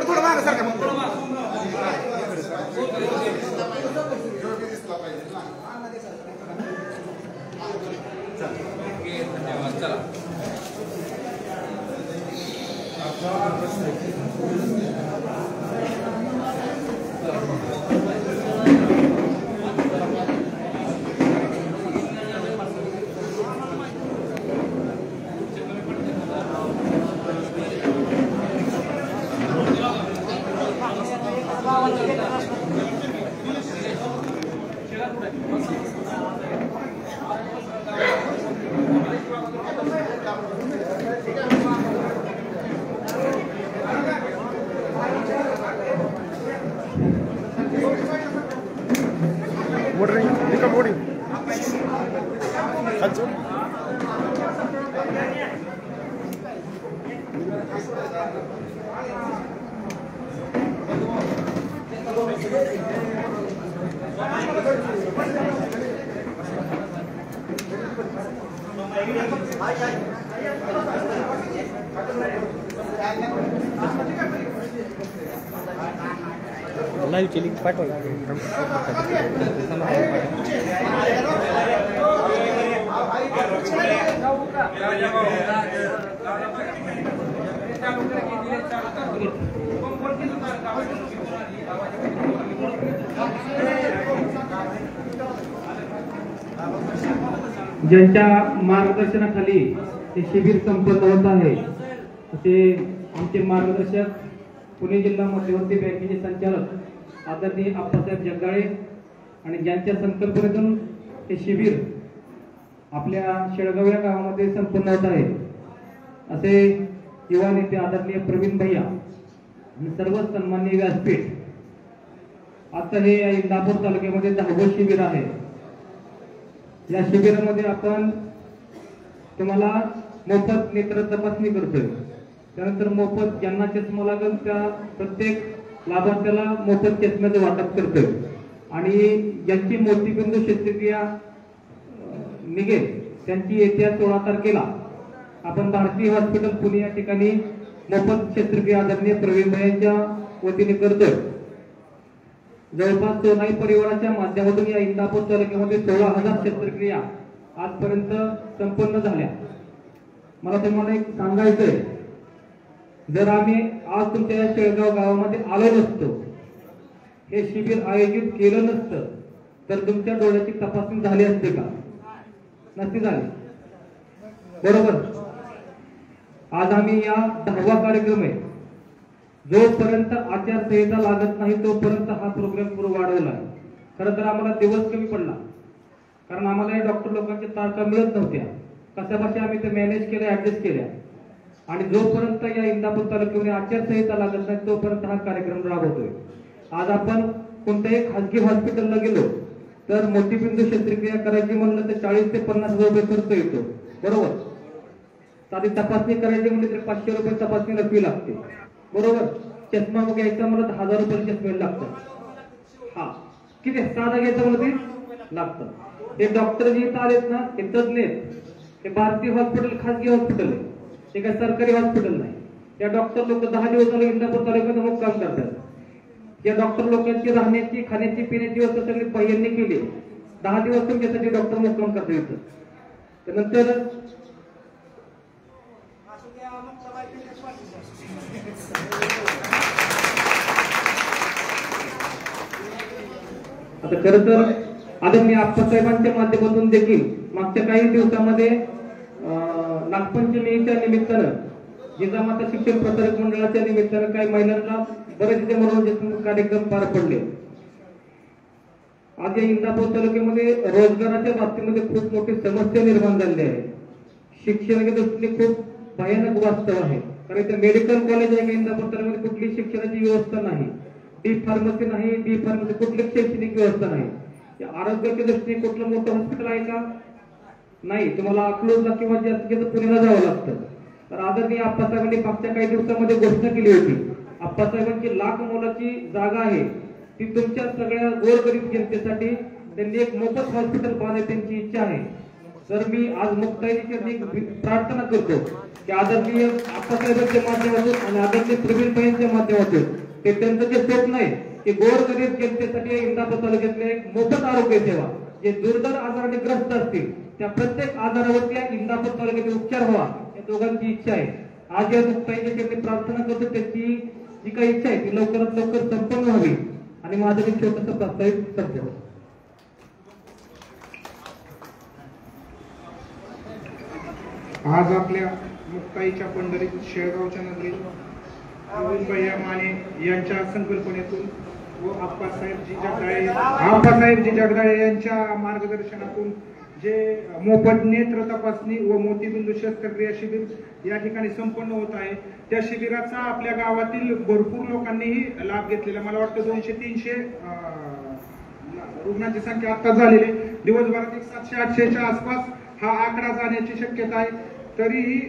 थोडं मागे सारखं धन्यवाद. चला लाईव्ह ची लिंक पाठवा. ज्यांच्या मार्गदर्शनाखाली हे शिबिर संपन्न होत आहे असे आमचे मार्गदर्शक पुणे जिल्हा मध्यवर्ती बँकेचे संचालक आदरणीय आप्पासाहेब जगदाळे आणि ज्यांच्या संकल्पनेतून हे शिबिर आपल्या शेळगाव या गावामध्ये संपन्न होत आहे असे युवा नेते आदरणीय प्रवीण भैया आणि सर्व सन्माननीय व्यासपीठ. आता हे या इंदापूर तालुक्यामध्ये 10वं शिबिर आहे. या शिबिरामध्ये आपण तुम्हाला मोफत नेत्र तपासणी करतोय. त्यानंतर मोफत ज्यांना चष्मा लागेल त्या प्रत्येक लाभार्थ्याला मोफत चष्म्याचं वाटप करतोय आणि ज्यांची मोतीबिंदू शस्त्रक्रिया निघेल त्यांची येत्या 16 तारखेला आपण भारतीय हॉस्पिटल पुणे या ठिकाणी मोफत शस्त्रक्रिया आदरणीय प्रवीण यांच्या वतीने करतोय. जवळपास सोनाई परिवाराच्या माध्यमातून या इंदापूर तालुक्यामध्ये 16,000 शस्त्रक्रिया आजपर्यंत संपन्न झाल्या. मला तुम्हाला एक सांगायचंय, जर आम्ही आज तुमच्या या शेळगाव गावामध्ये आलो नसतो, हे शिबिर आयोजित केलं नसतं तर तुमच्या डोळ्याची तपासणी झाली असते का? नसती झाली. बरोबर. आज आम्ही या 10वा कार्यक्रम आहे. जोपर्यंत आचारसंहिता लागत नाही तोपर्यंत हा प्रोग्राम पुढे वाढवला आहे. खरं तर आम्हाला दिवस कमी पडला कारण आम्हाला या डॉक्टर लोकांच्या तारखा मिळत नव्हत्या. कशापाशी आम्ही ते मॅनेज केल्या, ऍडजस्ट केल्या आणि जोपर्यंत या इंदापूर तालुक्यामध्ये आचारसंहिता लागत नाही तोपर्यंत हा कार्यक्रम राबवतोय. आज आपण कोणत्याही खासगी हॉस्पिटलला गेलो तर मोतीबिंदू शस्त्रक्रिया करायची म्हणलं तर 40 ते 50,000 रुपये खर्च येतो. बरोबर. साधी तपासणी करायची म्हणली तर 500 रुपये तपासणीला फी लागते. बरोबर. चष्मा घ्यायचा म्हणलं तर 1000 रुपये चष्मे लागतात. हा किती साधा घ्यायचं म्हणलं ते लागतं. हे डॉक्टर जे इथं आलेत ना हे तज्ञ आहेत. हे भारतीय हॉस्पिटल खासगी हॉस्पिटल आहे, हे काही सरकारी हॉस्पिटल नाही. या डॉक्टर लोक 10 दिवस झाले इंदापूर तालुक्यात मुक्काम करतात. या डॉक्टर लोकांची राहण्याची, खाण्याची, पिण्याची व्यवस्था सगळी पहिल्यांनी केली. 10 दिवस तुमच्यासाठी डॉक्टर मुक्काम करता येतं. त्यानंतर आता खरं तर आदरणीय आप्पासाहेबांच्या माध्यमातून देखील मागच्या काही दिवसामध्ये नागपंचमीच्या निमित्तानं जिजामाता शिक्षण प्रसारक मंडळाच्या निमित्तानं काही महिलांना बरेचसे मनोरंजन कार्यक्रम पार पडले. आज या इंदापूर तालुक्यामध्ये रोजगाराच्या बाबतीमध्ये खूप मोठी समस्या निर्माण झाली आहे. शिक्षणाच्या दृष्टीने खूप भयानक वास्तव आहे. कारण इथे मेडिकल कॉलेज आहे का इंदापूर तालुक्यामध्ये कुठली शिक्षणाची व्यवस्था नाही. डी फार्मसी नाही, डी फार्मसी कुठली शैक्षणिक व्यवस्था नाही. या आरोग्याच्या दृष्टीने कुठलं मोठं हॉस्पिटल आहे का? नाही. तुम्हाला अकलूजला किंवा जास्तीत जास्त पुण्याला जावं लागतं. तर आदरणीय आप्पासाहेबांनी मागच्या काही दिवसामध्ये घोषणा केली होती. आप्पासाहेबांची लाख मोलाची जागा आहे ती तुमच्या सगळ्या गोरगरीब जनतेसाठी त्यांनी एक मोफत हॉस्पिटल बांधायची त्यांची इच्छा आहे. तर मी आज मुक्ताईची प्रार्थना करतो की आदरणीय आप्पासाहेबांच्या माध्यमातून आणि आदरणीय प्रवीण भाईंच्या माध्यमातून ते त्यांचं जे स्वप्न आहे की गोरगरीब जनतेसाठी इंदापूर तालुक्यातले एक मोफत आरोग्य सेवा जे दुर्धर आजाराने ग्रस्त असतील त्या प्रत्येक आजारावरती इंदापूर तालुक्यात उपचार व्हावा या दोघांची इच्छा आहे. आज या मुक्ताईची त्यांनी प्रार्थना करतो त्यांची जी काही इच्छा आहे ती लवकरात लवकर संपन्न व्हावी आणि माझं एक छोटंसं प्रास्ताविक सध्या आज आपल्या मुक्ताईच्या पंढरीत शेळगावच्या नगरीत प्रवीण भैया माने यांच्या संकल्पनेतून व आप्पासाहेबजी जगदाळे यांच्या मार्गदर्शनातून जे मोफत नेत्र तपासणी व मोतीबिंदू शस्त्रक्रिया शिबिर या ठिकाणी संपन्न होत आहे. त्या शिबिराचा आपल्या गावातील भरपूर लोकांनीही लाभ घेतलेला. मला वाटतं 200-300 रुग्णांची संख्या आता झालेली. दिवसभरात 700-800च्या आसपास हा आकडा जाण्याची शक्यता आहे. तरीही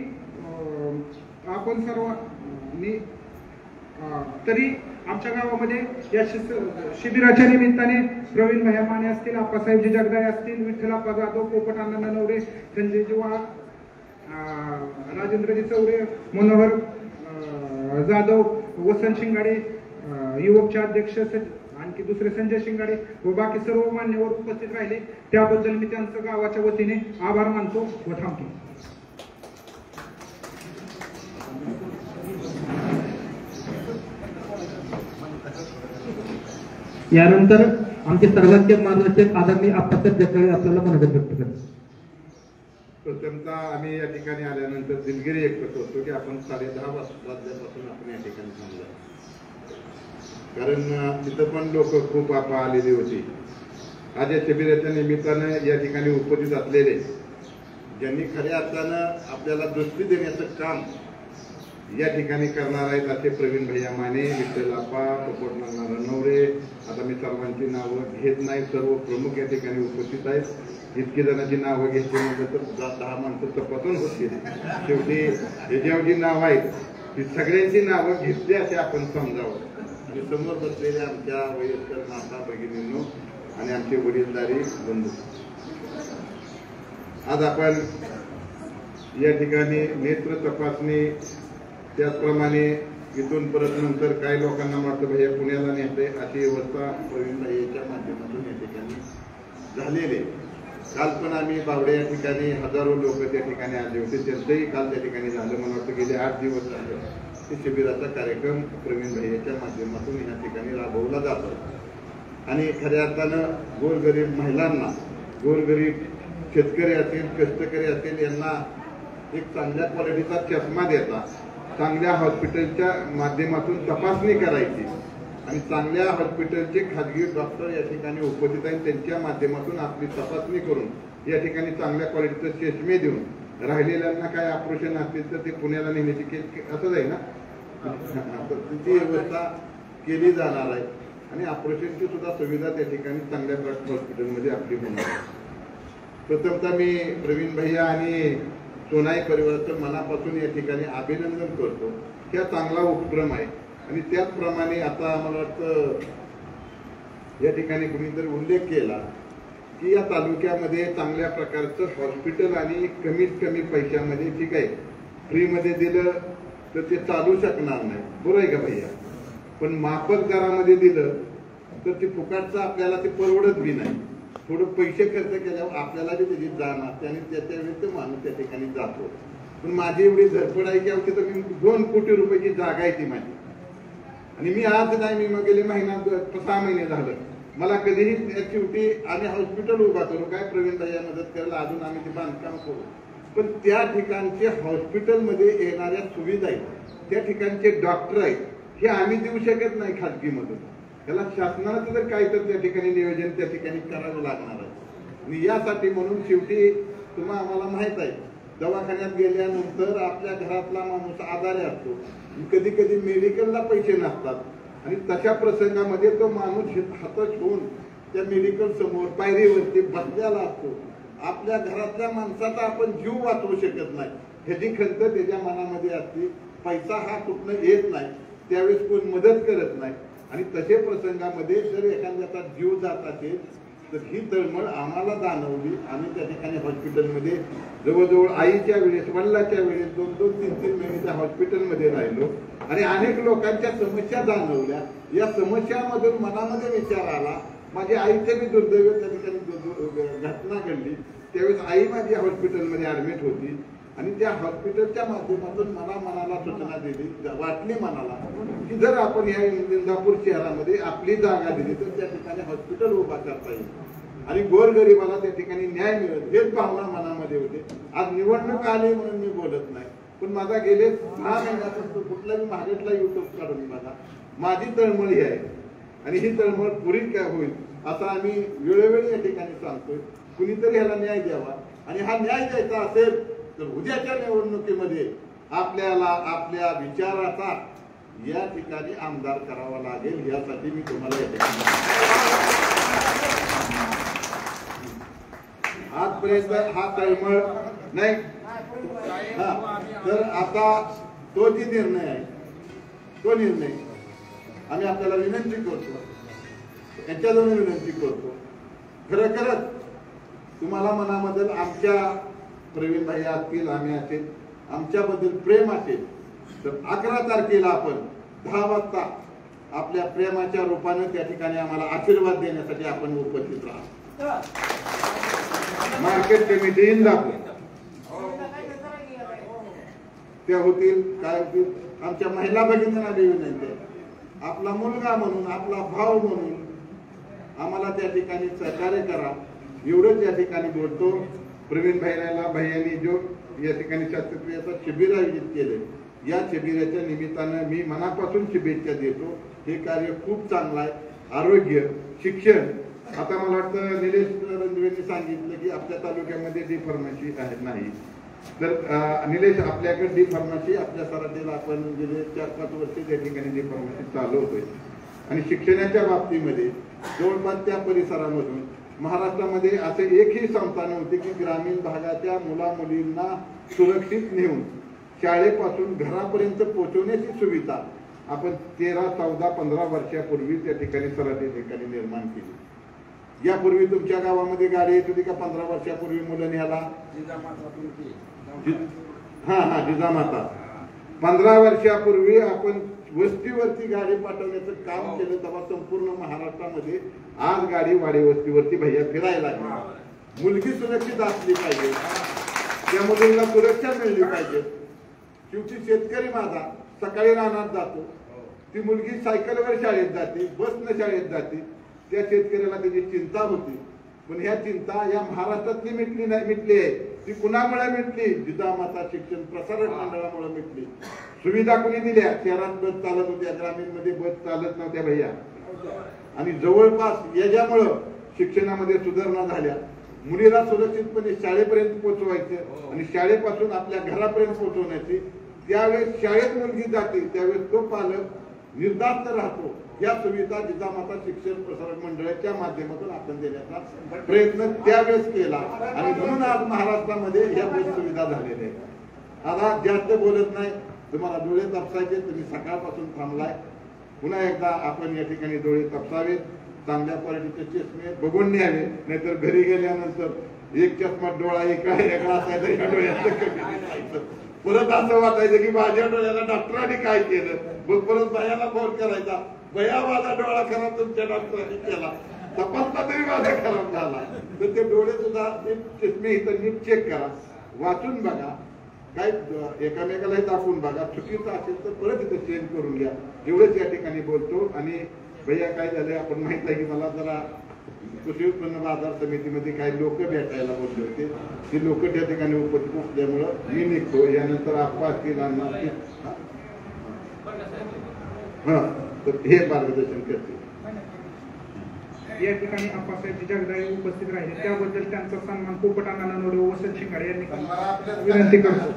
आपण सर्वांनी तरी आमच्या गावामध्ये या शिबिराच्या निमित्ताने प्रवीण भैया माने असतील, आप्पासाहेबजी जगदाळे असतील, विठ्ठलाप्पा जाधव, पोपट अण्णा नवरे, संजयजी वाघ, राजेंद्रजी चौरे, मनोहर जाधव, वसंत शिंगाडे, युवकचे अध्यक्ष आणखी दुसरे संजय शिंगाडे व बाकी सर्व मान्यवर उपस्थित राहिले त्याबद्दल मी त्यांचं गावाच्या वतीने आभार मानतो व थांबतो. यानंतर आमचे सर्वांचे मार्गदर्शक आदरणीय आप्पासाहेब जगदाळे आपल्याला मनोगत व्यक्त करतात. प्रथमतः आम्ही या ठिकाणी आल्यानंतर दिलगिरी व्यक्त करतो की आपण 10:30 वाजल्यापासून आपण या ठिकाणी थांबलो. कारण तिथं पण लोक खूप आलेली होती. आज या शिबिराच्या निमित्तानं या ठिकाणी उपस्थित असलेले ज्यांनी खऱ्या अर्थानं आपल्याला दृष्टी देण्याचं काम या ठिकाणी करणार आहेत असे प्रवीण भैया माने, विठ्ठलाप्पा, पोपट नवरे, आता मी सर्वांची नावं घेत नाही, सर्व प्रमुख या ठिकाणी उपस्थित आहेत. इतकी जणांची नावं घ्यायची म्हटलं तर 10 माणसं तपासून होतील. शेवटी याच्यावर जी नावं आहेत ती सगळ्यांची नावं घेतली असे आपण समजावं. आणि समोर बसलेल्या आमच्या वयस्कर माता भगिनींनो आणि आमचे वडीलधारी बंधू, आज आपण या ठिकाणी नेत्र तपासणी त्याचप्रमाणे इथून परत नंतर काही लोकांना वाटतं भैया पुण्याला नेते अशी व्यवस्था प्रवीण भैयाच्या माध्यमातून या ठिकाणी झालेली. काल पण आम्ही बावडे या ठिकाणी हजारो लोक त्या ठिकाणी आले होते. त्यांचंही काल त्या ठिकाणी झालं. मला वाटतं गेले 8 दिवस झाले की शिबिराचा कार्यक्रम प्रवीण भैयाच्या माध्यमातून या ठिकाणी राबवला जातो. आणि खऱ्या अर्थानं गोरगरीब महिलांना, गोरगरीब शेतकरी असतील, कष्टकरी असतील यांना एक चांगल्या क्वालिटीचा चष्मा देता चांगल्या हॉस्पिटलच्या माध्यमातून तपासणी करायची आणि चांगल्या हॉस्पिटलचे खाजगी डॉक्टर या ठिकाणी उपस्थित आहेत. त्यांच्या माध्यमातून आपली तपासणी करून या ठिकाणी चांगल्या क्वालिटीचे चष्मे देऊन राहिलेल्यांना काय ऑपरेशन असतील तर ते पुण्याला नेण्याची केस असंच आहे ना, ती व्यवस्था केली जाणार आहे. आणि ऑपरेशनची सुद्धा सुविधा त्या ठिकाणी चांगल्या हॉस्पिटलमध्ये आपली होणार आहे. प्रथमतः मी प्रवीण भैया आणि सोनाई परिवाराचं मनापासून या ठिकाणी अभिनंदन करतो. हा चांगला उपक्रम आहे. आणि त्याचप्रमाणे आता मला वाटतं या ठिकाणी कुणीतरी उल्लेख केला की या तालुक्यामध्ये चांगल्या प्रकारचं हॉस्पिटल आणि कमीत कमी पैशामध्ये ठीक आहे फ्रीमध्ये दिलं तर ते चालू शकणार नाही, बरोबर आहे का भैया? पण माफक दरामध्ये दिलं तर ते फुकटचं आपल्याला ते परवडत बी नाही. थोडं पैसे खर्च केल्यावर आपल्याला बी त्याची जाण असते आणि त्याच्या वेळी माणूस त्या ठिकाणी जातो. पण माझी एवढी धडपड आहे की होती तर मी 2 कोटी रुपयाची जागा आहे ती माझी. आणि मी आज नाही, मी मग गेले 6 महिने झालं. मला कधीही शेवटी आम्ही हॉस्पिटल उभा करू काय प्रवीण भैया मदत करायला, अजून आम्ही ते बांधकाम करू. पण त्या ठिकाणचे हॉस्पिटलमध्ये येणाऱ्या सुविधा आहेत, त्या ठिकाणचे डॉक्टर आहेत, हे आम्ही देऊ शकत नाही खाजगीमधून. त्याला शासनाचं जर काही तर त्या ठिकाणी नियोजन त्या ठिकाणी करावं लागणार आहे. आणि यासाठी म्हणून शेवटी तुम्हाला आम्हाला माहित आहे, दवाखान्यात गेल्यानंतर आपल्या घरातला माणूस आजारी असतो, कधी कधी मेडिकलला पैसे नसतात आणि तशा प्रसंगामध्ये तो माणूस हताश होऊन त्या मेडिकल समोर पायरीवरती बसलेला असतो. आपल्या घरातल्या माणसाचा आपण जीव वाचवू शकत नाही, ह्याची खंत त्याच्या मनामध्ये असते. पैसा हा कुठनं येत नाही, त्यावेळेस कोण मदत करत नाही आणि तसे प्रसंगामध्ये जर एखाद्याचा जीव जात असेल तर ही तळमळ आम्हाला जाणवली. आम्ही त्या ठिकाणी हॉस्पिटलमध्ये जवळजवळ आईच्या वेळेस, वडिलाच्या वेळेस 2-2, 3-3 महिने त्या हॉस्पिटलमध्ये राहिलो आणि अनेक लोकांच्या समस्या जाणवल्या. या समस्यामधून मनामध्ये विचार आला, माझ्या आईचं बी दुर्दैव त्या ठिकाणी घटना घडली. त्यावेळेस आई माझी हॉस्पिटलमध्ये ऍडमिट होती आणि त्या हॉस्पिटलच्या माध्यमातून मनाला सूचना दिली, वाटली मनाला की जर आपण या इंदापूर शहरामध्ये आपली जागा दिली तर त्या ठिकाणी हॉस्पिटल उभा करता येईल आणि गोरगरिबाला त्या ठिकाणी न्याय मिळेल, हेच भावना मनामध्ये होते. आज निवडणूक आली म्हणून मी बोलत नाही, पण माझा गेले 6 महिन्यापासून कुठलाही मागेतला युट्यूब काढून बघा, माझी तळमळ ही आहे आणि ही तळमळ पुरी काय होईल असं आम्ही वेळोवेळी या ठिकाणी सांगतोय. कुणीतरी ह्याला न्याय द्यावा आणि हा न्याय द्यायचा असेल तर उद्याच्या निवडणुकीमध्ये आपल्याला आपल्या विचाराचा या ठिकाणी आमदार करावा लागेल. यासाठी मी तुम्हाला या ठिकाणी आजपर्यंत हा तळमळ नाही तर आता तो जे निर्णय आहे तो निर्णय आम्ही आपल्याला विनंती करतो, यांच्याजवळ विनंती करतो, खरंच तुम्हाला मनामध्ये आमच्या प्रवीण भाई असतील, आम्ही असेल, आमच्याबद्दल प्रेम असेल तर 11 तारखेला आपण 10 वाजता आपल्या प्रेमाच्या रूपाने त्या ठिकाणी आम्हाला आशीर्वाद देण्यासाठी आपण उपस्थित राहा. मार्केट कमिटी इंदापूर त्या होतील, काय होतील, आमच्या महिला भगिनींना विनंती आहे, आपला मुलगा म्हणून, आपला भाव म्हणून आम्हाला त्या ठिकाणी सहकार्य करा, एवढंच या ठिकाणी बोलतो. प्रवीण भाईयांनी जो या ठिकाणी शस्त्रक्रियेचं शिबिर आयोजित केले, या शिबिराच्या निमित्तानं मी मनापासून शुभेच्छा देतो. हे कार्य खूप चांगलं आहे. आरोग्य, शिक्षण, आता मला वाटतं निलेश रणदिवेंनी सांगितलं की आपल्या तालुक्यामध्ये डी फार्मसी नाही, तर निलेश आपल्याकडे डी फार्मसी आपल्या सराटीला आपण गेले 4-5 वर्ष त्या ठिकाणी डी फार्मसी चालू होतोय आणि शिक्षणाच्या बाबतीमध्ये जवळपास त्या परिसरामधून महाराष्ट्रामध्ये असे एकही संस्था नव्हती की ग्रामीण भागाच्या मुला मुलींना सुरक्षित नेऊन शाळेपासून घरापर्यंत पोहोचवण्याची सुविधा आपण 13, 14, 15 वर्षापूर्वी त्या ठिकाणी सराटी ठिकाणी निर्माण केली. यापूर्वी तुमच्या गावामध्ये गाडी येत होती का? 15 वर्षापूर्वी मुलं न्यायला जिजामाता 15 वर्षापूर्वी आपण वस्तीवरती गाडी पाठवण्याचं काम केलं, तेव्हा संपूर्ण महाराष्ट्रामध्ये आज गाडी वाडी वस्तीवरती भैया फिरायला लागली. मुलगी सुरक्षित असली पाहिजे, त्या मुलींना सुरक्षा मिळली पाहिजे. शेवटी शेतकरी माझा सकाळी रानात जातो, ती मुलगी सायकलवर शाळेत जाते, बसनं शाळेत जाते, त्या शेतकऱ्याला त्याची चिंता होती. पण ह्या चिंता या महाराष्ट्रातली मिटली आहे. ती कुणामुळे मिटली? जिजामाता शिक्षण प्रसारक मंडळामुळे मिटली. सुविधा कुणी दिल्या? शहरात बस चालत होत्या, ग्रामीण मध्ये बस चालत नव्हत्या भैया, आणि जवळपास याच्यामुळं शिक्षणामध्ये सुधारणा झाल्या. मुलीला सुरक्षितपणे शाळेपर्यंत पोहोचवायचं आणि शाळेपासून आपल्या घरापर्यंत पोहोचवण्याची. त्यावेळेस शाळेत मुलगी जाते त्यावेळेस तो पालक निर्धास्त राहतो. या सुविधा जिजामाता शिक्षण प्रसारक मंडळाच्या माध्यमातून आपण देण्याचा प्रयत्न त्यावेळेस केला आणि म्हणून आज महाराष्ट्रामध्ये या बस सुविधा झालेल्या आहेत. आता जास्त बोलत नाही, तुम्हाला डोळे तपासायचे, तुम्ही सकाळपासून थांबलाय. पुन्हा एकदा आपण या ठिकाणी डोळे तपासावेत, चांगल्या क्वालिटीचे चष्मे बघून न्यावे, नाहीतर घरी गेल्यानंतर एक चष्मा डोळा वेगळा असायचा, या डोळ्याचं कमी दिसायचं. परत असं वाटायचं की माझ्या डोळ्याला डॉक्टरांनी काय केलं, मग परत भैयाला फोन करायचा, भैया माझा डोळा खराब तुमच्या डॉक्टरांनी केला, तपासला तरी माझा खराब झाला. तर ते डोळे सुद्धा चष्मे इथं नीट चेक करा, वाचून बघा, काय एकामेकालाही दाखवून बघा, चुकीचं असेल तर परत इथं चेंज करून घ्या. एवढंच या ठिकाणी बोलतो. आणि भैया काय झालंय आपण माहित आहे की मला जरा कृषी उत्पन्न बाजार समितीमध्ये काही लोक भेटायला बसले होते. ती लोक त्या ठिकाणी उपस्थित असल्यामुळं मी निघतो. यानंतर आप्पा असतील, अण्णा असतील, तर हे मार्गदर्शन करते. या ठिकाणी आप्पासाहेब जगदाळे उपस्थित राहिले त्याबद्दल त्यांचा सन्मान पोपट अण्णा ननवडे व वसंत शिंगाडे यांनी विनंती करतो.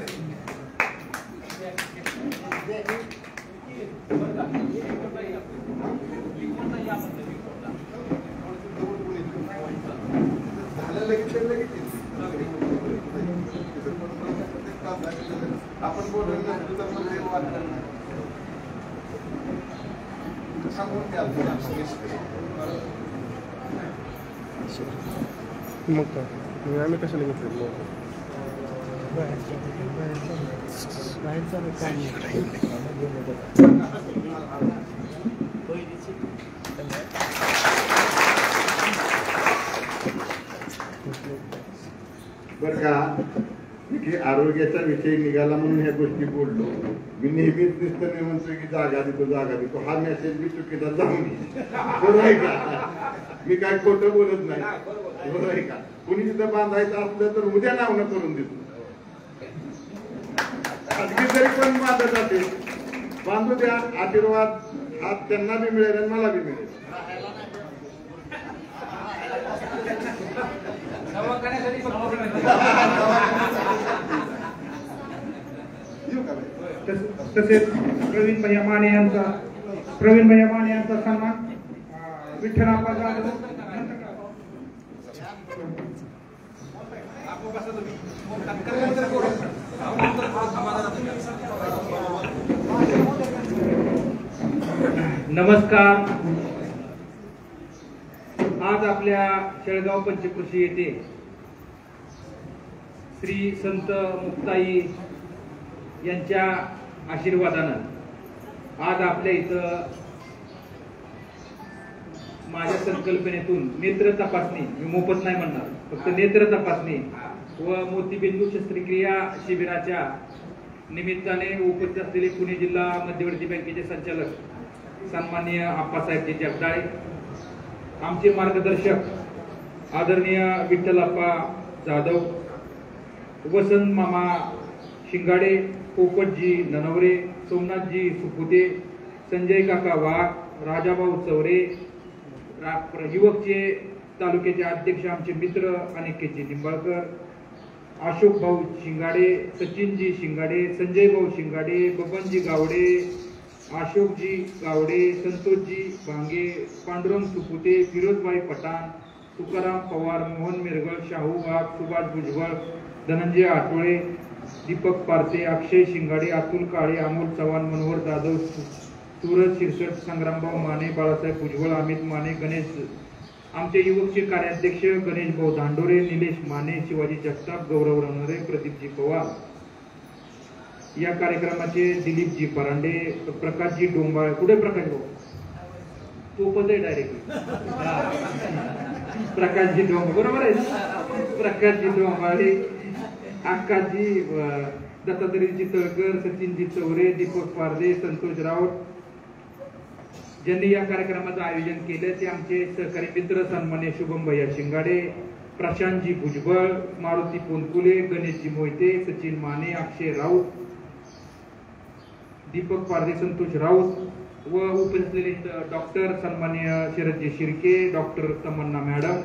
आपण मग काय आम्ही कशाला घेतलं बर का की आरोग्याचा विषय निघाला म्हणून ह्या गोष्टी बोललो. मी नेहमीच दिसतं नाही म्हणतो की जागा देतो. हा मेसेज मी चुकीचा जाऊन बरोबर आहे का? मी काय खोटं बोलत नाही, बरोबर आहे का? कुणी तिथं बांधायचं असलं तर उद्या नावनं करून देतो. अगदी जरी पण बांधत असेल बांधू द्या. आशीर्वाद हा त्यांना बी मिळेल आणि मला बी मिळेल. तसेच प्रवीण भैया माने यांचा सन्मान विठ्ठल आप्पा जाधव. नमस्कार. आज आपल्या शेळगाव पंचकृषी येथे श्री संत मुक्ताई यांच्या आशीर्वादानं आज आपल्या इथं माझ्या संकल्पनेतून नेत्र तपासणी, मी मोफत नाही म्हणणार, फक्त नेत्र तपासणी व मोतीबिंदू शस्त्रक्रिया शिबिराच्या निमित्ताने उपस्थित असलेले पुणे जिल्हा मध्यवर्ती बँकेचे संचालक सन्माननीय आप्पासाहेब जगदाळे, आमचे मार्गदर्शक आदरणीय विठ्ठलप्पा जाधव, वसंत मामा शिंगाडे, पोपटजी ननवरे, सोमनाथजी सुपुते, संजय काका वाघ, राजाभाऊ चौरे, युवकचे तालुक्याचे अध्यक्ष आमचे मित्र अनिकेतजी निंबाळकर, अशोक भाऊ शिंगाडे, सचिनजी शिंगाडे, संजय भाऊ शिंगाडे, बबनजी गावडे, अशोकजी गावडे, संतोषजी भांगे, पांडुरंग सुपुते, फिरोजबाई पठाण, तुकाराम पवार, मोहन मिरगळ, शाहू वाघ, सुभाष भुजबळ, धनंजय आठवळे, दीपक पारसे, अक्षय शिंगाडे, अतुल काळे, अमोल चव्हाण, मनोहर जाधव, सूरज शिरसट, संग्रामभाऊ माने, बाळासाहेब भुजबळ, अमित माने, गणेश, आमचे युवकचे कार्याध्यक्ष गणेश भाऊ धांडोरे, निलेश माने, शिवाजी जगताप, गौरव रणोरे, प्रदीपजी पवार. या कार्यक्रमाचे दिलीपजी परांडे, प्रकाशजी डोंबाळे, कुठे प्रकाश भाऊ तोपच आहे डायरेक्ट, प्रकाशजी डोंबाळे, बरोबर आहे ना, प्रकाशजी डोंबाळे, अक्काजी दत्तात्रयजी तळकर, सचिनजी चौरे, दीपक पारदे, संतोष राऊत, ज्यांनी या कार्यक्रमाचं आयोजन केलं ते आमचे सहकारी मित्र सन्मान्य शुभम भैया शिंगाडे, प्रशांतजी भुजबळ, मारुती पोनकुले, गणेशजी मोहिते, सचिन माने, अक्षय राऊत, दीपक पारदे, संतोष राऊत व उपस्थित डॉक्टर सन्मान्य शरदजी शिर्के, डॉक्टर तमन्ना मॅडम,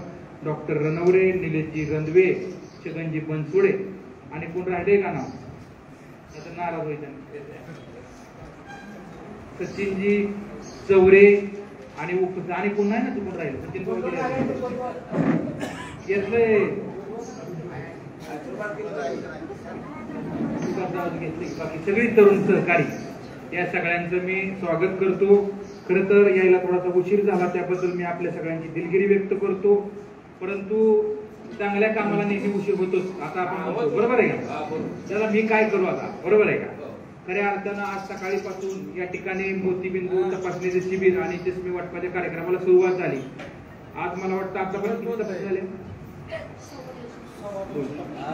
डॉक्टर रणवरे, निलेशजी रंधवे, छगनजी बनसोडे आणि कोण राहिले का नाव नाराज व्हायचं, सचिनजी चौरे आणि आणि कोण नाही ना तू कोण राहिले, सचिन बाकी सगळी तरुण सहकारी, या सगळ्यांचं मी स्वागत करतो. खर तर यायला थोडासा उशीर झाला त्याबद्दल मी आपल्या सगळ्यांची दिलगिरी व्यक्त करतो, परंतु चांगल्या कामाला नेहमी उशीर होतोच. आता आपण म्हणतो बरोबर आहे का, त्याला मी काय करू आता, बरोबर आहे का. खऱ्या अर्थानं आज सकाळीपासून या ठिकाणी मोतीबिंदू तपासणीचे शिबिर आणि चष्मे वाटपाच्या कार्यक्रमाला सुरुवात झाली. आज मला वाटतं आतापर्यंत किती तपासण्या झाल्या,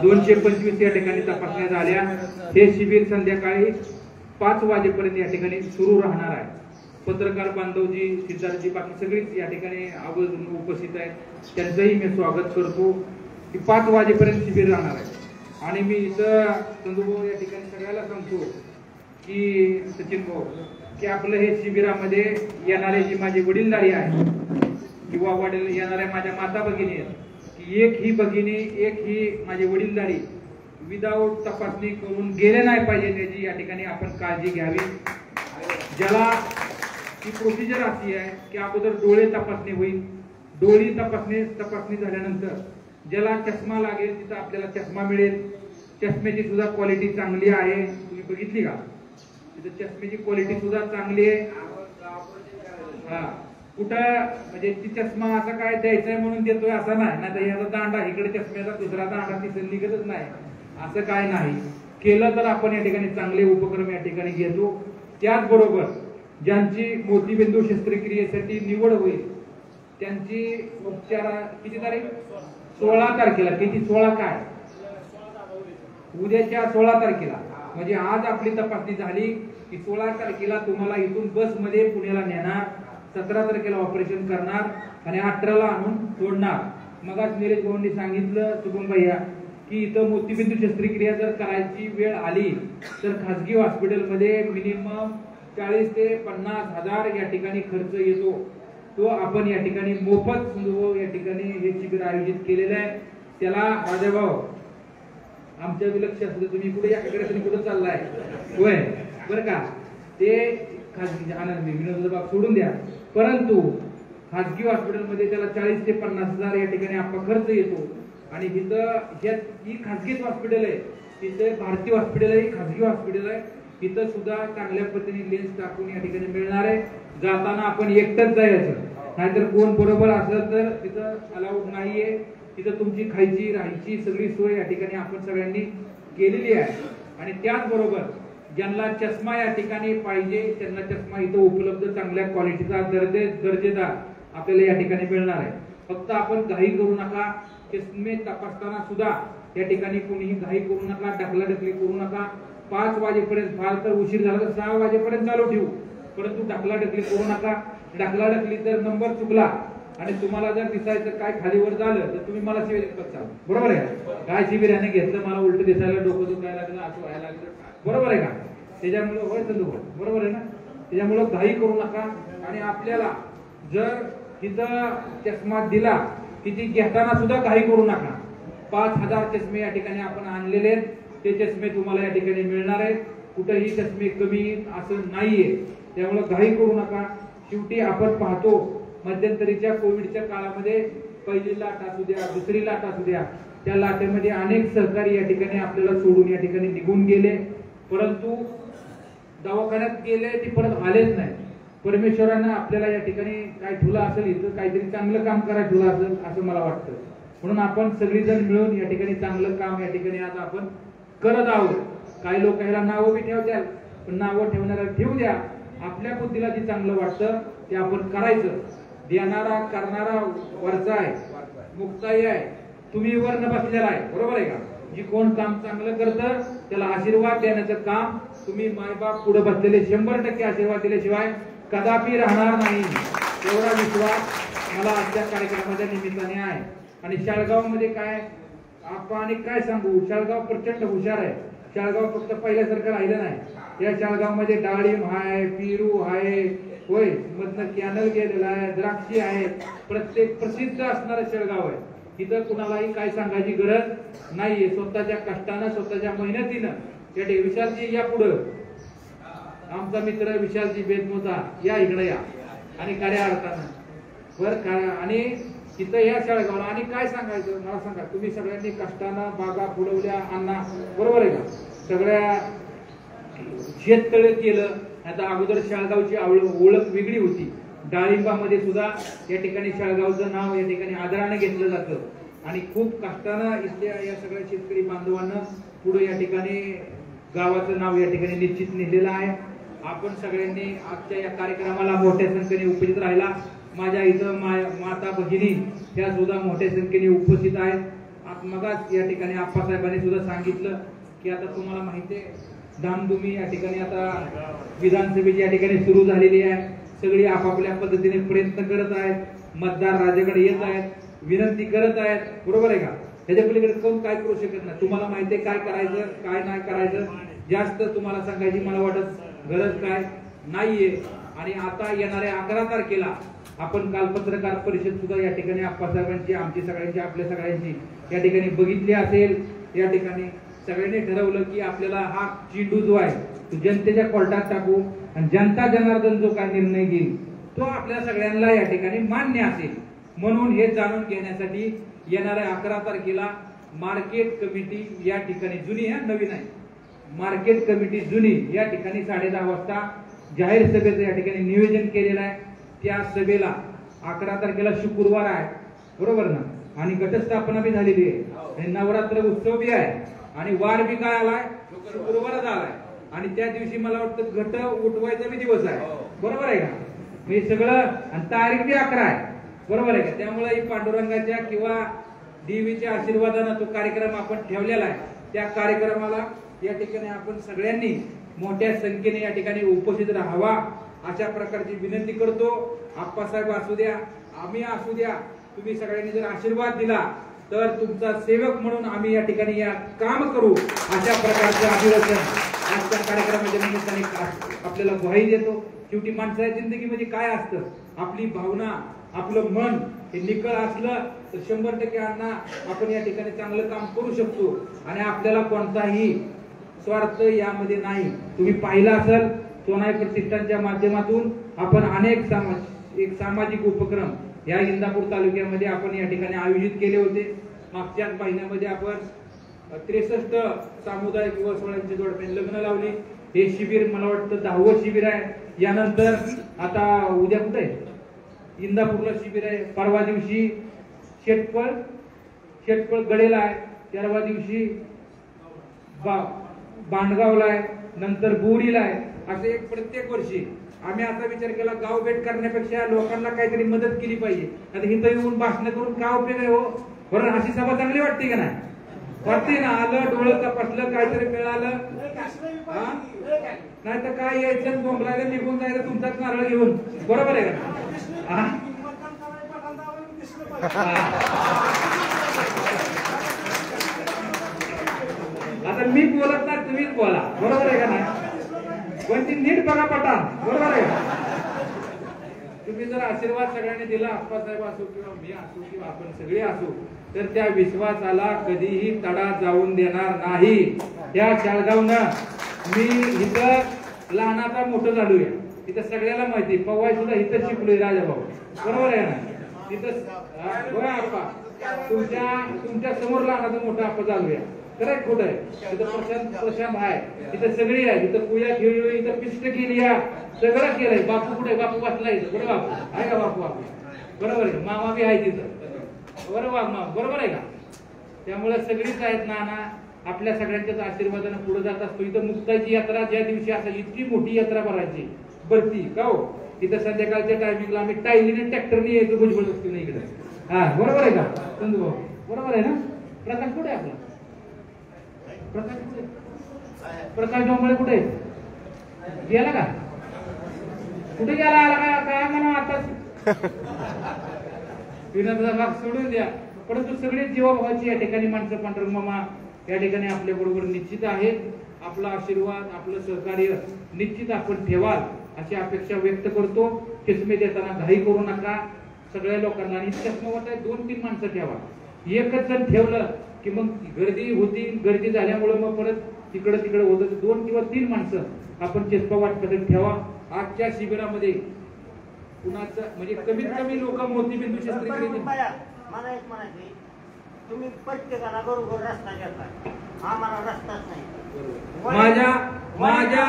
225 या ठिकाणी तपासण्या झाल्या. हे शिबिर संध्याकाळी 5 वाजेपर्यंत या ठिकाणी सुरू राहणार आहे. पत्रकार बांधवजी, सिद्धार्थजी, बाकी सगळीच या ठिकाणी आवर्जून उपस्थित आहेत, त्यांचंही मी स्वागत करतो की 5 वाजेपर्यंत शिबिर राहणार आहे. आणि मी इथं चंदूभाऊ या ठिकाणी सगळ्याला सांगतो की सचिन भाऊ की आपलं हे शिबिरामध्ये येणारे जी माझी वडीलधारी आहे किंवा वडील येणाऱ्या माझ्या माता भगिनी आहेत की एक ही भगिनी, एक ही माझी वडीलधारी विदाऊट तपासणी करून गेले नाही पाहिजे याची या ठिकाणी आपण काळजी घ्यावी. ज्याला ही प्रोसिजर अशी आहे की अगोदर डोळे तपासणी होईल, डोळी तपासणी झाल्यानंतर ज्याला चष्मा लागेल तिथं आपल्याला चष्मा मिळेल. चष्म्याची सुद्धा क्वालिटी चांगली आहे, तुम्ही बघितली का? तिथं चष्म्याची क्वालिटी सुद्धा चांगली आहे. हा कुठं म्हणजे ती चष्मा असा काय द्यायचंय म्हणून देतोय असं नाही, नाही तर याचा दांडा इकडे चष्म्याचा दुसरा दांडा तिथं निघतच नाही, असं काय नाही. केलं तर आपण या ठिकाणी चांगले उपक्रम या ठिकाणी घेतो. त्याचबरोबर ज्यांची मोतीबिंदू शस्त्रक्रियेसाठी निवड होईल त्यांची उपचार किती तारीख? 16 तारखेला. किती? 16 काय? उद्याच्या 16 तारखेला. म्हणजे आज आपली तपासणी झाली की 16 तारखेला तुम्हाला इथून बसमध्ये पुण्याला नेणार, 17 तारखेला ऑपरेशन करणार आणि 18ला आणून सोडणार. मग आज निलेश भाऊंनी सांगितलं शुभम भैया की इथं मोतीबिंदू शस्त्रक्रिया जर करायची वेळ आली तर खासगी हॉस्पिटलमध्ये मिनिमम 40 ते 50 हजार या ठिकाणी खर्च येतो. तो आपण या ठिकाणी मोफत या ठिकाणी हे शिबिर आयोजित केलेलं आहे. त्याला राजाभाऊ आमच्या लक्ष असतं, तुम्ही कुठे याकडे कुठे चाललाय होय बरं का? ते खासगी आनंद विनोद बाब सोडून द्या, परंतु खासगी हॉस्पिटलमध्ये त्याला 40 ते 50 हजार या ठिकाणी आपण खर्च येतो. आणि इथं ही खासगीच हॉस्पिटल आहे, तिथे भारतीय हॉस्पिटल आहे, खासगी हॉस्पिटल आहे. इथं सुद्धा चांगल्या पद्धतीने लेन्स टाकून या ठिकाणी मिळणार आहे. जाताना आपण एकटंच जायचं, नाहीतर कोण बरोबर असेल तर तिथं अलाउड नाहीये. तिथं तुमची खायची राहायची सगळी सोय या ठिकाणी आपण सगळ्यांनी केलेली आहे. आणि त्याचबरोबर ज्यांना चष्मा या ठिकाणी पाहिजे त्यांना चष्मा इथं उपलब्ध चांगल्या क्वालिटीचा दर्जेदार आपल्याला या ठिकाणी मिळणार आहे. फक्त आपण घाई करू नका. चष्मे तपासताना सुद्धा या ठिकाणी कोणीही घाई करू नका, ढकलाढकली करू नका. 5 वाजेपर्यंत, फार तर उशीर झाला तर 6 वाजेपर्यंत चालू ठेवू, परंतु ढकलाढकली करू नका. ढकलाढकली जर नंबर चुकला आणि तुम्हाला जर दिसायचं काय खालीवर झालं तर तुम्ही मला शिबिर बघता, बरोबर आहे? काय शिबिर याने घेतलं, मला उलट दिसायला, डोकं दुखायला लागलं, असं व्हायला लागलं, बरोबर आहे का? त्याच्यामुळे होय चंदू, बरोबर आहे ना? त्याच्यामुळे घाई करू नका. आणि आपल्याला जर तिथं चष्मा दिला की ती घेताना सुद्धा घाई करू नका. 5000 चष्मे या ठिकाणी आपण आणलेले आहेत, ते चष्मे तुम्हाला या ठिकाणी मिळणार आहेत. कुठेही चष्मे कमी असं नाहीये, त्यामुळे घाई करू नका. शेवटी आपण पाहतो मध्यंतरीच्या कोविडच्या काळामध्ये पहिली लाट असू द्या, दुसरी लाट असू द्या, त्या लाटेमध्ये अनेक सहकारी या ठिकाणी आपल्याला सोडून या ठिकाणी निघून गेले, परंतु दवाखान्यात गेले ते परत आलेच नाही. परमेश्वरानं आपल्याला या ठिकाणी काय ठेवलं असेल, इथं काहीतरी चांगलं काम करायला ठेवलं असेल असं मला वाटतं. म्हणून आपण सगळीजण मिळून या ठिकाणी चांगलं काम या ठिकाणी आज आपण करत आहोत. काही लोक ह्याला नावं बी ठेवतात, पण नावं ठेवणाऱ्या ठेवू द्या. आपल्या बुद्धीला जे चांगलं वाटतं ते आपण करायचं. देणारा करणारा वरचा आहे, मुक्ताई आहे, तुम्ही वर न बसलेला आहे, बरोबर आहे का? जी कोण काम चांगलं करतं त्याला आशीर्वाद देण्याचं काम तुम्ही मायबाप पुढे बसलेले 100% आशीर्वाद दिल्याशिवाय कदापि राहणार नाही. एवढा विश्वास मला आजच्या कार्यक्रमाच्या निमित्ताने आहे. आणि शाळगाव मध्ये काय आपण काय सांगू, शाळगाव प्रचंड हुशार आहे. शाळगाव फक्त पहिल्यासारखं राहिलं नाही. या शाळगाव मध्ये डाळिंब आहे, पेरू आहे, होय, मधनं कॅनल गेलेला आहे, द्राक्षी आहे, प्रत्येक प्रसिद्ध असणारं शेळगाव आहे. इथं कुणालाही काय सांगायची गरज नाहीये. स्वतःच्या कष्टानं, स्वतःच्या मेहनतीनं या विशालजी या पुढं, आमचा मित्र विशालजी बेदमोचा या इकडे या आणि खऱ्या अर्थानं बर. आणि इथं या शाळगावला आणि काय सांगायचं मला सांगा, तुम्ही सगळ्यांनी कष्टानं बागा फुलवल्या, अन्ना, बरोबर आहे का? सगळ्या शेततळे केलं. आता अगोदर शाळगावची ओळख वेगळी होती. डाळिंबामध्ये सुद्धा या ठिकाणी शाळगावचं नाव या ठिकाणी आदराने घेतलं जातं आणि खूप कष्टानं इथल्या या सगळ्या शेतकरी बांधवांना पुढे या ठिकाणी गावाचं नाव या ठिकाणी निश्चित नेलेलं आहे. आपण सगळ्यांनी आजच्या या कार्यक्रमाला मोठ्या संख्येने उपस्थित राहिला. माझ्या इथं माता भगिनी त्या सुद्धा मोठ्या संख्येने उपस्थित आहेत. मगाच या ठिकाणी आप्पासाहेबांनी सुद्धा सांगितलं की आता तुम्हाला माहिती आहे धामधुमी या ठिकाणी आता विधानसभेची या ठिकाणी सुरू झालेली आहे. सगळी आपापल्या पद्धतीने प्रयत्न करत आहेत, मतदार राजाकडे येत आहेत, विनंती करत आहेत, बरोबर आहे का? त्याच्या पलीकडे कोण काय करू शकत नाही. तुम्हाला माहिती आहे काय करायचं काय नाही करायचं. जास्त तुम्हाला सांगायची मला वाटत गरज काय नाहीये. आणि आता येणाऱ्या 11 तारखेला आपण काल पत्रकार परिषद सुद्धा या ठिकाणी आप्पासाहेबांची, आमची सगळ्यांची, आपल्या सगळ्यांची या ठिकाणी बघितली असेल. या ठिकाणी सगळ्यांनी ठरवलं की आपल्याला हा चेंडू जो आहे तो जनतेच्या कोर्टात टाकू आणि जनता जनार्दन जो काय निर्णय घेईल तो आपल्या सगळ्यांना या ठिकाणी मान्य असेल. म्हणून हे जाणून घेण्यासाठी येणाऱ्या 11 तारखेला मार्केट कमिटी या ठिकाणी जुनी आहे, नवीन आहे, मार्केट कमिटी जुनी या ठिकाणी 10:30 वाजता जाहीर सभेचं या ठिकाणी नियोजन केलेलं आहे. त्या सभेला 11 तारखेला शुक्रवार आहे, बरोबर ना? आणि घटस्थापना बी झालेली आहे, नवरात्र उत्सव बी आहे आणि वार बी काय आलाय, शुक्रवारच आलाय. आणि त्या दिवशी मला वाटतं घट उठवायचा बी दिवस आहे, बरोबर आहे का? हे सगळं आणि तारीख बी 11 आहे, बरोबर आहे का? त्यामुळे पांडुरंगाच्या किंवा देवीच्या आशीर्वादानं तो कार्यक्रम आपण ठेवलेला आहे. त्या कार्यक्रमाला या ठिकाणी आपण सगळ्यांनी मोठ्या संख्येने या ठिकाणी उपस्थित राहावा अशा प्रकारची विनंती करतो. आप्पासाहेब असू द्या, आम्ही असू द्या, तुम्ही सगळ्यांनी जर आशीर्वाद दिला तर तुमचा सेवक म्हणून आम्ही या ठिकाणी या काम करू अशा प्रकारचं अभिवादन आजच्या कार्यक्रमाच्या निमित्ताने आपल्याला ग्वाही देतो. शेवटी माणसाच्या जिंदगीमध्ये काय असतं, आपली भावना, आपलं मन हे निकळ असलं तर 100% अण्णा आपण या ठिकाणी चांगलं काम करू शकतो आणि आपल्याला कोणताही स्वार्थ यामध्ये नाही. तुम्ही पाहिलं असेल सोनाई प्रतिष्ठानच्या माध्यमातून आपण अनेक सामाजिक उपक्रम या इंदापूर तालुक्यामध्ये आपण या ठिकाणी आयोजित केले होते. मागच्या महिन्यामध्ये आपण 63 सामुदायिक युवा सोहळ्यांची जोडप्याने लग्न लावली. हे शिबिर मला वाटतं 10वं शिबिर आहे. यानंतर आता उद्या कुठे इंदापूरला शिबिर आहे. परवा दिवशी शेटपळ गडेला आहे. 13व्या दिवशी बांडगावला आहे. नंतर बोरीला आहे. असं एक प्रत्येक वर्षी आम्ही आता विचार केला गाव भेट करण्यापेक्षा लोकांना काहीतरी मदत केली पाहिजे. आता इथं येऊन भाषण करून काय उपयोग आहे हो? बरोबर, अशी सभा चांगली वाटते का नाही? वाटते ना? आलं डोळं तपासलं काहीतरी मिळालं, नाही तर काय यायचं बोंबलायला निघून जायचं तुमचाच नारळ घेऊन, बरोबर आहे का? आता मी बोलत नाही, तुम्हीच बोला, बरोबर आहे का नाही? पण ती नीट बघा पटान, बरोबर आहे? तुम्ही जर आशीर्वाद सगळ्यांनी दिला, आप्पासाहेब असो किंवा मी असो किंवा आपण सगळे असो, तर त्या विश्वासाला कधीही तडा जाऊन देणार नाही. त्या शाळगावनं मी इथं लहानाचा मोठं झालोय, इथं सगळ्याला माहिती. पवाय सुद्धा इथं शिकलोय राजाभाऊ, बरोबर आहे ना? तिथं होय आप्पा, तुमच्या समोर लहानाचा मोठा आप्पा झालोय. खरंय खोटं आहे? तिथं प्रशांत आहे, तिथं सगळी आहे, तिथं पूजा खेळली, इथं पिष्ट केली, सगळं केलंय. बापू कुठे? बापू बसला इथं, बरोबर बापू आहे का? बापू बरोबर आहे. मामा बी आहे तिथं, बरोबर? बरोबर आहे का? त्यामुळे सगळीच आहेत नाना, आपल्या सगळ्यांच्याच आशीर्वादानं पुढे जात असतो. इथं मुक्ताची यात्रा ज्या दिवशी असायची, इतकी मोठी यात्रा भरायची भरती का हो? इथं संध्याकाळच्या टायमिंगला आम्ही टायलीने ट्रॅक्टरने यायचो, भुजबळ असतो ना इकडे. हा, बरोबर आहे का संजू भाऊ? बरोबर आहे ना? प्रकाश कुठे आहे आपला? प्रकाश डोंबळे कुठे गेला का? कुठे गेला? आला का? काय म्हणा आता विनोदाचा भाग सोडून द्या. परंतु सगळे जीवाभावाची या ठिकाणी माणसं पांडुरंग मामा या ठिकाणी आपल्या बरोबर निश्चित आहेत. आपला आशीर्वाद, आपलं सहकार्य निश्चित आपण ठेवाल अशी अपेक्षा व्यक्त करतो. चष्मे देताना घाई करू नका सगळ्या लोकांना. आणि चष्मा वाटाय 2-3 माणसं ठेवा. एकच जण ठेवलं की मग गर्दी होती, गर्दी झाल्यामुळे मग परत तिकडे होतं. 2 किंवा 3 माणसं आपण चष्मा वाटत ठेवा. आजच्या शिबिरामध्ये कुणाचं म्हणजे कमीत कमी लोक मोतीबिंदू शस्त्रक्रिया मला एक म्हणायचे, तुम्ही प्रत्येकाला बरोबर रस्ता घेता, आम्हाला रस्ताच नाही. माझ्या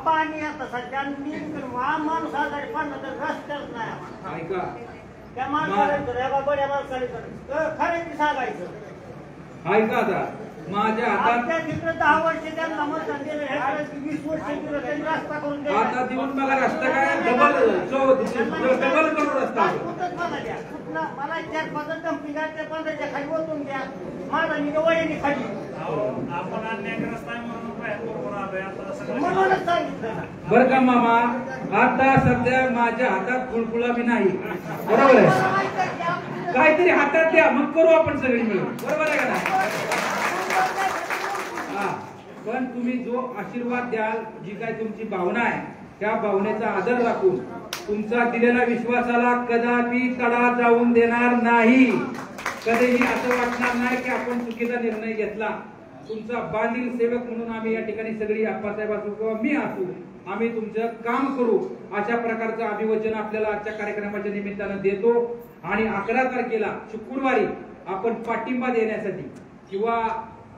पाणी आता सध्या माणूस आजारी पडला तर रस्ताच नाही आम्हाला. ऐका, त्या माणसाला बड्या माणसाला खरेदी सांगायचं. ऐका आता माझ्या हातात तिकडे 10 वर्ष त्यांना मतदान दिलं, 20 वर्ष दिलं, त्यांनी रस्ता करून दिला. आता देऊन बघा रस्ता काय डबल करून रस्ता. मला 4-5 डंपिंग त्या 15च्या खाली ओतून द्या, माझा मी वळणी खाली आपण अन्याय रस्ता म्हणून म्हणूनच सांगितलं. बरं का मामा, आता सध्या माझ्या हातात कुळकुळा बी नाही, बरोबर आहे? काहीतरी हातात द्या, मग करू आपण सगळी मिळून, बरोबर आहे का नाही? हा, पण तुम्ही जो आशीर्वाद द्याल, जी काय तुमची भावना आहे, त्या भावनेचा आदर राखून तुमचा दिलेल्या विश्वासाला कदापि तडा जाऊन देणार नाही. कधीही असं वाटणार नाही की आपण चुकीचा निर्णय घेतला. तुमचा बांधील सेवक म्हणून आम्ही या ठिकाणी सगळी आप्पासाहेब असू किंवा मी असू, आम्ही तुमचं काम करू अशा प्रकारचं अभिवचन आपल्याला आजच्या कार्यक्रमाच्या निमित्तानं देतो. आणि 11 तारखेला शुक्रवारी आपण पाठिंबा देण्यासाठी किंवा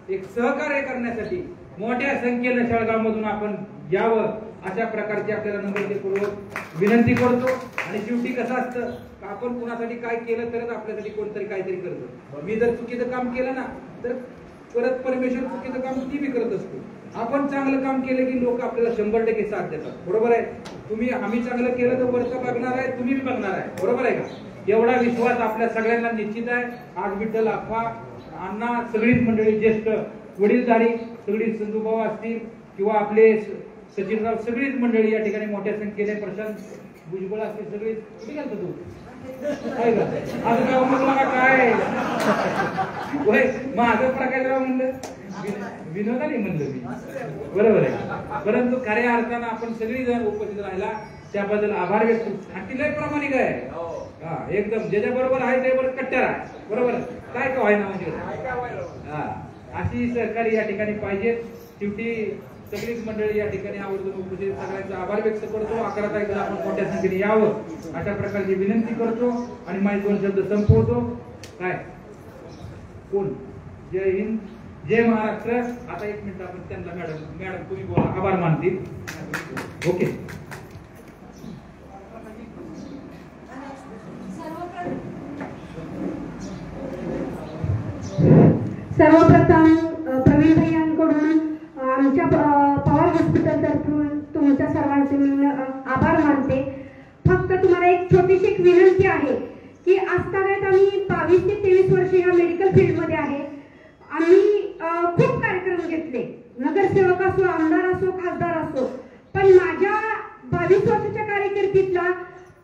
एक सहकार्य करण्यासाठी मोठ्या संख्येनं शेळगावमधून आपण यावं अशा प्रकारची आपल्याला नम्रतेपूर्वक विनंती करतो. आणि शेवटी कसं असतं, आपण कुणासाठी काय केलं तरच आपल्यासाठी कोणतरी काहीतरी करतो. मी जर चुकीचं काम केलं ना, तर परत परमेश्वर चुकीचं काम ती बी करत असतो. आपण चांगलं काम केलं की लोक आपल्याला 100% साथ देतात, बरोबर आहे? आम्ही चांगलं केलं तर वरचं बघणार आहे, तुम्ही बी बघणार आहे, बरोबर आहे का? एवढा विश्वास आपल्या सगळ्यांना निश्चित आहे. आज विठ्ठल अप्पा अण्णा, सगळीच मंडळी, ज्येष्ठ वडीलधारी सगळी, संजूभाऊ असतील किंवा आपले सचिनराव, सगळीच मंडळी या ठिकाणी मोठ्या संख्येने, प्रशांत भुजबळ असतील, सगळी कुठे गेलतो तू? काय का आज काय म्हणलं का काय माझं प्रकाशराव म्हणलं, विनोदाने म्हणलं मी, बरोबर आहे? परंतु खऱ्या अर्थानं आपण सगळी जण उपस्थित राहिला त्याबद्दल आभार व्यक्त. आणि लय प्रामाणिक आहे, हा, एकदम ज्याच्या बरोबर आहे ते बरोबर कट्टर आहे, बरोबर? काय का व्हायना म्हणजे हा, अशी सहकारी या ठिकाणी पाहिजे. शेवटी सगळीच मंडळी या ठिकाणी आवर्जून उपस्थित, सगळ्यांचा आभार व्यक्त करतो. 11 तारखेला आपण मोठ्या संख्येने यावं अशा प्रकारची विनंती करतो आणि माझे 2 शब्द संपवतो. काय कोण? जय हिंद, जय महाराष्ट्र. आता 1 मिनिट आपण त्यांना, मॅडम तुम्ही बोला, आभार मानतील. ओके. सर्वप्रथम प्रवीण भैयांकडून आमच्या पवार हॉस्पिटल तर्फे तुमच्या सर्वांचे मी आभार मानते. फक्त तुम्हाला एक छोटीशी विनंती आहे की आजतागायत आम्ही 22 ते 23 वर्ष या मेडिकल फील्डमध्ये आहे. आम्ही खूप कार्यक्रम घेतले, नगरसेवक असो, आमदार असो, खासदार असो, पण माझ्या 22 वर्षाच्या कारकिर्दीतला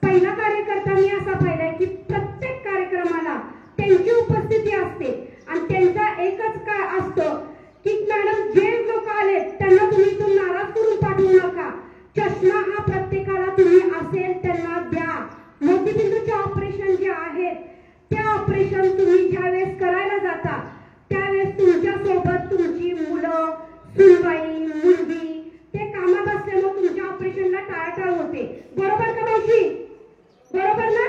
पहिला कार्यकर्ता मी असा पाहिलाय की प्रत्येक कार्यक्रमाला त्यांची उपस्थिती असते आणि त्यांचा एकच काय असतो की मॅडम जे लोक आले त्यांना तुम्ही इथून नाराज करून पाठवू नका. चष्मा हा प्रत्येकाला तुम्ही असेल त्यांना द्या. मोतीबिंदूचे ऑपरेशन जे आहेत त्या ऑपरेशन तुम्ही ज्यावेळेस करायला जाता त्यावेळेस तुमच्या सोबत तुमची मुलं, सुनबाई, मुलगी ते कामात असल्यामुळे तुमच्या ऑपरेशनला टाळाटाळ होते, बरोबर का मावशी? बरोबर ना?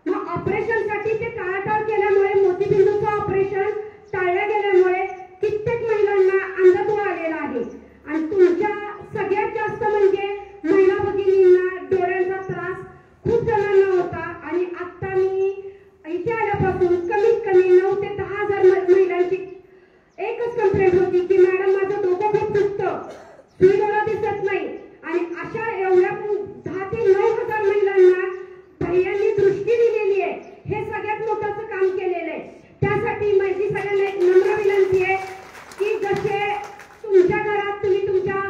मग ऑपरेशन साठी ते टाळाटाळ केल्यामुळे, मोतीबिंदूचं ऑपरेशन टाळल्या गेल्यामुळे कित्येक महिलांना अंधत्व आलेलं आहे. आणि तुमच्या सगळ्यात जास्त म्हणजे महिला भगिनींना डोळ्यांचा त्रास खूप जणांना होता. आणि आता मी इथे आल्यापासून कमीत कमी 9 ते 10 हजार महिलांची एकच कंप्लेंट होती की मॅडम माझं डोकं खूप दुखतं, सुईडोळा दिसत नाही. आणि अशा एवढ्या 10 ते 9 हजार महिलांना भैयांनी दृष्टी दिलेली आहे. हे सगळ्यात मोठं काम केलेलं आहे. त्यासाठी माझी सगळ्यांना एक नम्र विनंती आहे की जसे तुमच्या घरात तुम्ही तुमच्या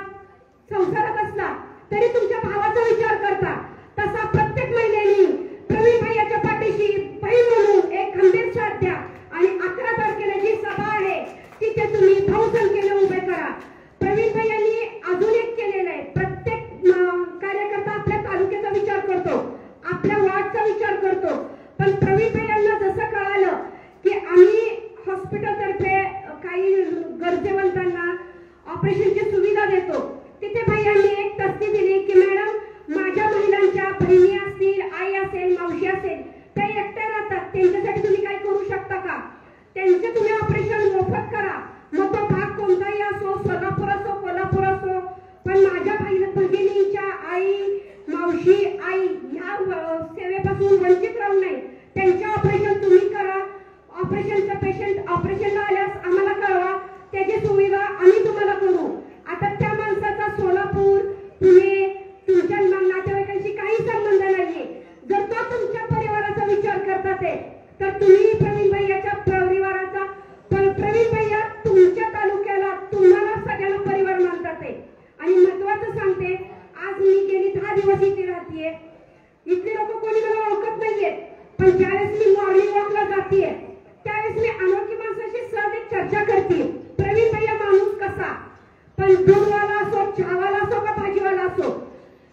संसारात असला तरी तुमच्या भावाचा विचार करता, तसा प्रत्येक महिलेने प्रवीण भैयाच्या पाठीशी बहीण म्हणून एक खंबीर साथ द्या. आणि 11 तारखेला जी सभा आहे तिथे तुम्ही बहुसंख्येने उभे करा. प्रवीण भैयांनी अजून एक केलेलं आहे, प्रत्येक कार्यकर्ता आपल्या तालुक्याचा विचार करतो, आपल्या वार्डचा विचार करतो. पण प्रवीण भैयांना जसं कळालं की आम्ही हॉस्पिटल तर्फे काही गरजेवंतांना ऑपरेशनची सुविधा देतो, तिथे भैयांनी एक तस्ती दिली की मॅडम माझ्या महिलांच्या बहिणी असतील, आई असेल, मावशी असेल, त्या एकट्या राहतात, त्यांच्यासाठी तुम्ही काही करू शकता का? त्यांचे तुम्ही ऑपरेशन मोफत करा. मग तो भाग कोणताही असो, सोलापूर असो, कोल्हापूर असो, पण माझ्या भगिनींच्या आई, मावशी, आई ह्या सेवेपासून वंचित राहू नये. त्यांचे ऑपरेशन तुम्ही करा. ऑपरेशनचा पेशंट ऑपरेशनला आल्यास आम्हाला कळवा, त्याची सुविधा आम्ही तुम्हाला करू. आता त्या माणसाचा सोलापूर, पुणे, तुमच्या नातेवाईकांशी काही संबंध नाहीये. जर तो तुमच्या परिवाराचा विचार करतात तर तुम्ही प्रवीण भैयाच्या परिवाराचा, प्रवीण भैया तुमच्या तालुक्याला, तुम्हाला सगळ्यांना परिवार दूधवाला असो, चहावाला असो का भाजीवाला असो,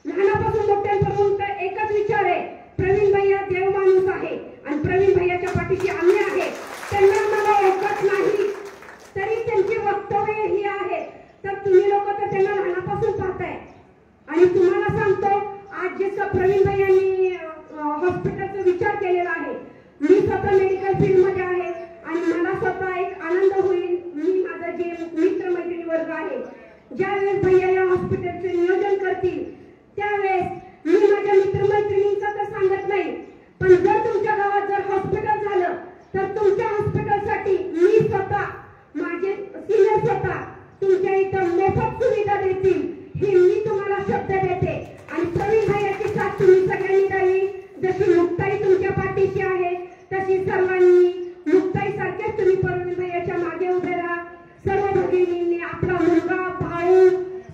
लहानापासून मोठ्यांपर्यंत एकच विचार आहे, प्रवीण भैया देव माणूस आहे आणि प्रवीण भैयाच्या पाठीशी आम्ही आहे. त्यांना मला ओळखत नाही तरी त्यांची वक्तव्य ही आहे. तर तुम्ही लोक तर त्यांना लहानापासून पाहताय आणि तुम्हाला सांगतो, आज जे प्रवीण भैयांनी हॉस्पिटलचा विचार केलेला आहे, मी स्वतः मेडिकल फील्ड मध्ये आहे आणि मला स्वतः एक आनंद होईल. मी माझा जे मित्र मैत्रिणी वर्ग आहे, ज्यावेळेस भैया या हॉस्पिटलचे नियोजन करतील त्यावेळेस मी माझ्या मित्रमैत्रिणींचा तर सांगत नाही, पण जर तुमच्या गावात जर हॉस्पिटल झालं तर तुमच्या हॉस्पिटलसाठी मी स्वतः, माझे सिनियर स्वतः तुमच्या इथं मोफत सुविधा देतील हे मी तुम्हाला शब्द देते. आणि प्रवीण भैयाची साथ तुम्ही सगळ्यांनी द्यावी. जशी मुक्ताई तुमच्या पाठीशी आहे तशी सर्वांनी मुक्ताई सारखेच तुम्ही प्रवीण भैयाच्या मागे उभे राहा. सर्व भगिनींनी आपला मुलगा भाऊ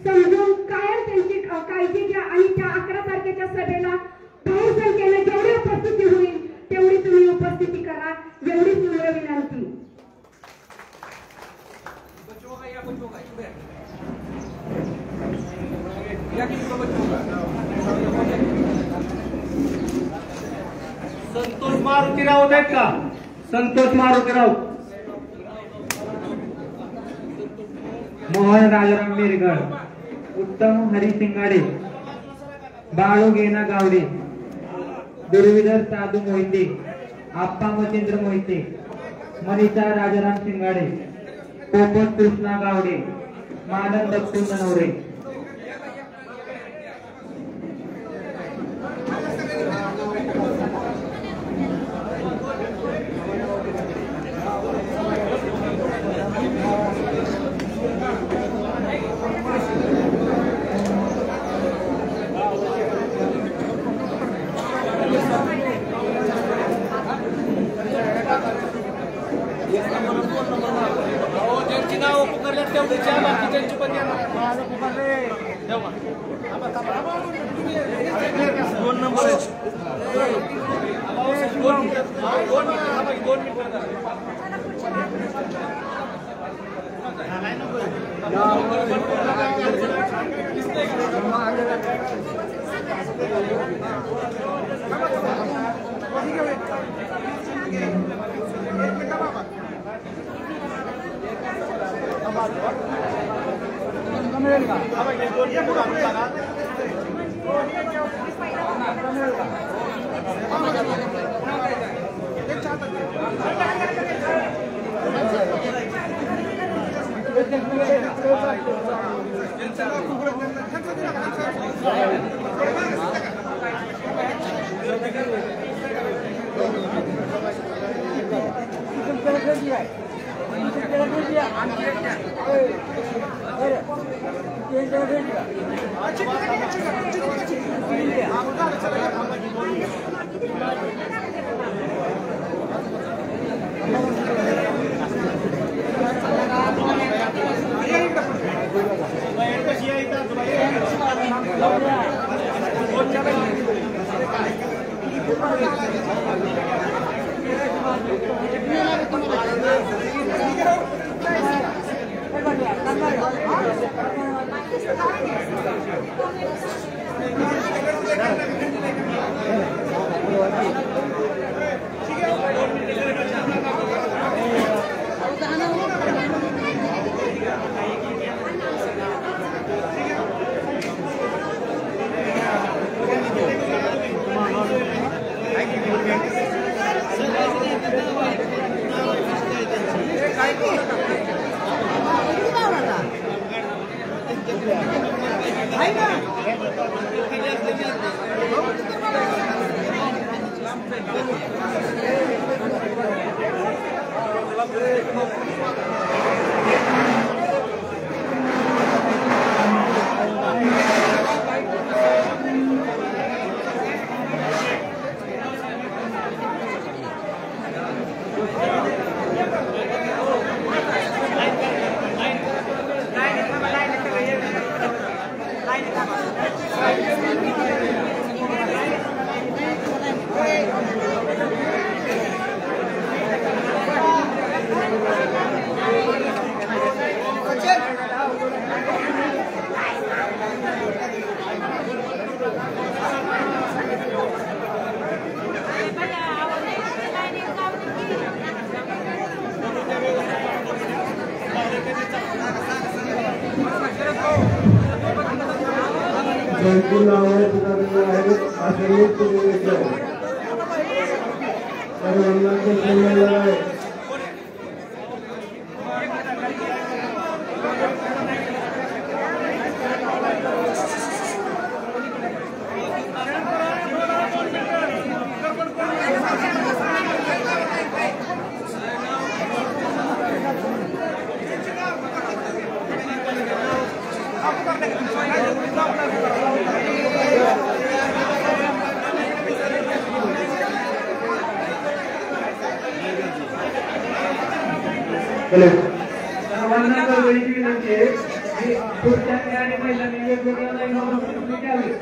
समजून कायम त्यांची काळजी घ्या आणि त्या 11 तारखेच्या सभेला बहुसंख्येने जेवढी उपस्थिती होईल तेवढी तुम्ही उपस्थिती करा, एवढीच नम्र विनंती. संतोष मारुती राऊत आहेत का? संतोष मारुती राऊत. मोहन राजाराम मिरगड, उत्तम हरी सिंगाडे, बाळू गेना गावडे, दुर्विधर साधू मोहिते, आप्पा मच्छिंद्र मोहिते, मनीषा राजाराम सिंगाडे, पोपट कृष्णा गावडे, मानन दत्तू नवरे. त्यांची नावे सुधारलेली आहेत असे तुम्ही घेतले सर्वांना केलेलं आहे. सर्वांना कळवळीची विनंती आहे की पुरुषांनी आणि महिलांनी वेगवेगळ्या लाईनवर घ्यावी.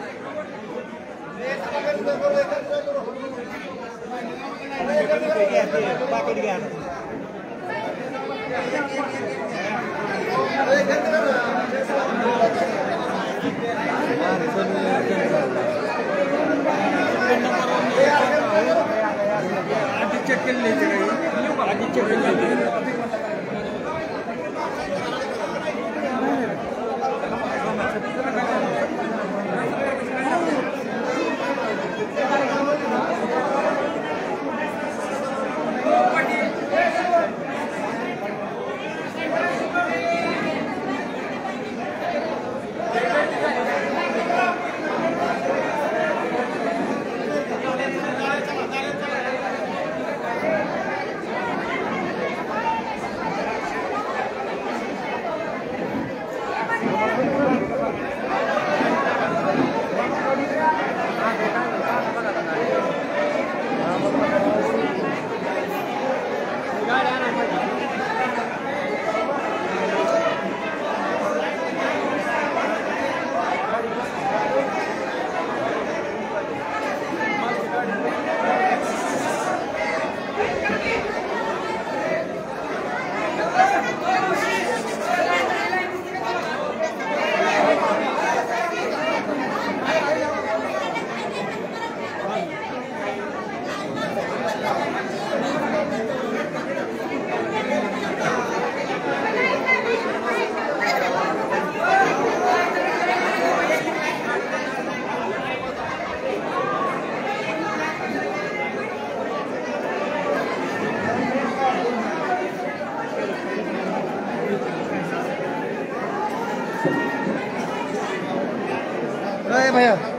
भैया